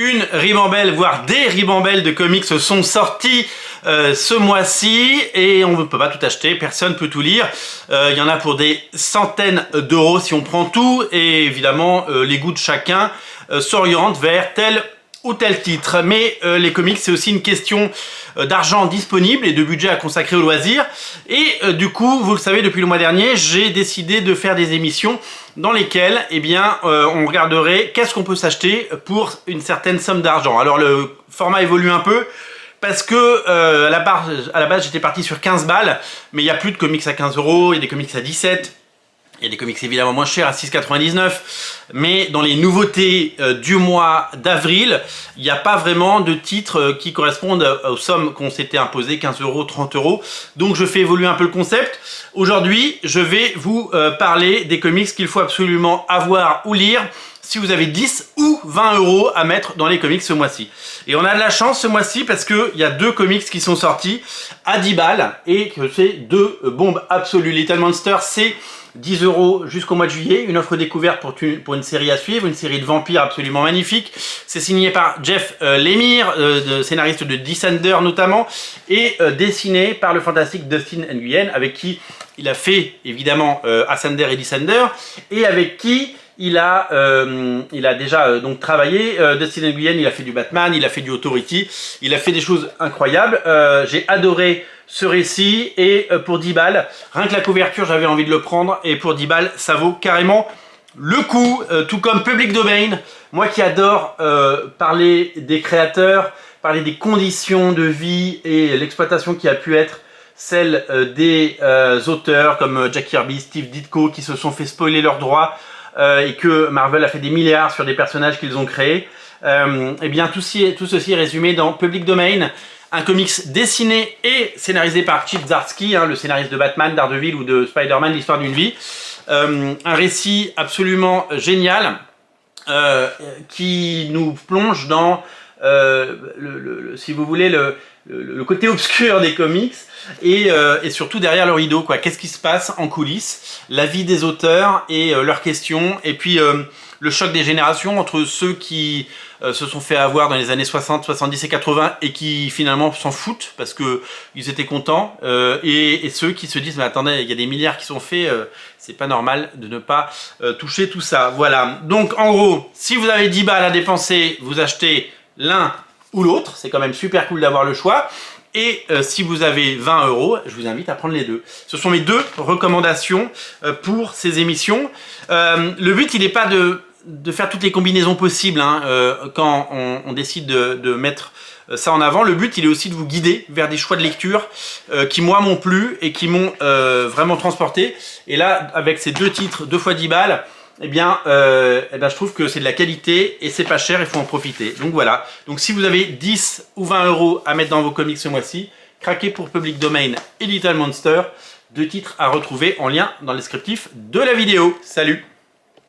une ribambelle, voire des ribambelles de comics sont sortis ce mois-ci et on ne peut pas tout acheter, personne ne peut tout lire. Il y en a pour des centaines d'euros si on prend tout et évidemment les goûts de chacun s'orientent vers tel ou tel titre. Mais les comics, c'est aussi une question d'argent disponible et de budget à consacrer aux loisirs. Et du coup, vous le savez, depuis le mois dernier, j'ai décidé de faire des émissions dans lesquelles on regarderait qu'est-ce qu'on peut s'acheter pour une certaine somme d'argent. Alors le format évolue un peu parce que à la base j'étais parti sur 15 balles, mais il n'y a plus de comics à 15 euros, il y a des comics à 17. Il y a des comics évidemment moins chers à 6,99, mais dans les nouveautés du mois d'avril, il n'y a pas vraiment de titres qui correspondent aux sommes qu'on s'était imposées, 15 euros, 30 euros. Donc je fais évoluer un peu le concept. Aujourd'hui, je vais vous parler des comics qu'il faut absolument avoir ou lire si vous avez 10 ou 20 euros à mettre dans les comics ce mois-ci. Et on a de la chance ce mois-ci parce qu'il y a deux comics qui sont sortis à 10 balles et que c'est deux bombes absolues. Little Monster, c'est 10 euros jusqu'au mois de juillet, une offre découverte pour une série à suivre, une série de vampires absolument magnifique. C'est signé par Jeff Lemire, scénariste de Descender notamment, et dessiné par le fantastique Dustin Nguyen, avec qui il a fait évidemment Ascender et Descender, et avec qui il a déjà donc travaillé. Dustin Nguyen, il a fait du Batman, il a fait du Authority, il a fait des choses incroyables. J'ai adoré ce récit et pour 10 balles, rien que la couverture j'avais envie de le prendre et pour 10 balles ça vaut carrément le coup, tout comme Public Domain. Moi qui adore parler des créateurs, parler des conditions de vie et l'exploitation qui a pu être celle des auteurs comme Jack Kirby, Steve Ditko qui se sont fait spoiler leurs droits et que Marvel a fait des milliards sur des personnages qu'ils ont créés. Et bien tout ceci est résumé dans Public Domain, un comics dessiné et scénarisé par Chip Zdarsky, le scénariste de Batman, Daredevil ou de Spider-Man, l'histoire d'une vie. Un récit absolument génial qui nous plonge dans, si vous voulez, le côté obscur des comics et surtout derrière le rideau, quoi. Qu'est-ce qui se passe en coulisses, la vie des auteurs et leurs questions, et puis le choc des générations entre ceux qui se sont fait avoir dans les années 60, 70 et 80 et qui finalement s'en foutent parce qu'ils étaient contents et ceux qui se disent mais attendez, il y a des milliards qui sont faits, c'est pas normal de ne pas toucher tout ça. Voilà, donc en gros, si vous avez 10 balles à dépenser, vous achetez l'un ou l'autre, c'est quand même super cool d'avoir le choix. Et si vous avez 20 euros, je vous invite à prendre les deux. Ce sont mes deux recommandations pour ces émissions. Le but, il n'est pas de faire toutes les combinaisons possibles quand on décide de mettre ça en avant. Le but, il est aussi de vous guider vers des choix de lecture qui, moi, m'ont plu et qui m'ont vraiment transporté. Et là, avec ces deux titres, 2 fois 10 balles, je trouve que c'est de la qualité et c'est pas cher, il faut en profiter. Donc voilà, donc si vous avez 10 ou 20 euros à mettre dans vos comics ce mois-ci, craquez pour Public Domain et Little Monster, deux titres à retrouver en lien dans le descriptif de la vidéo. Salut!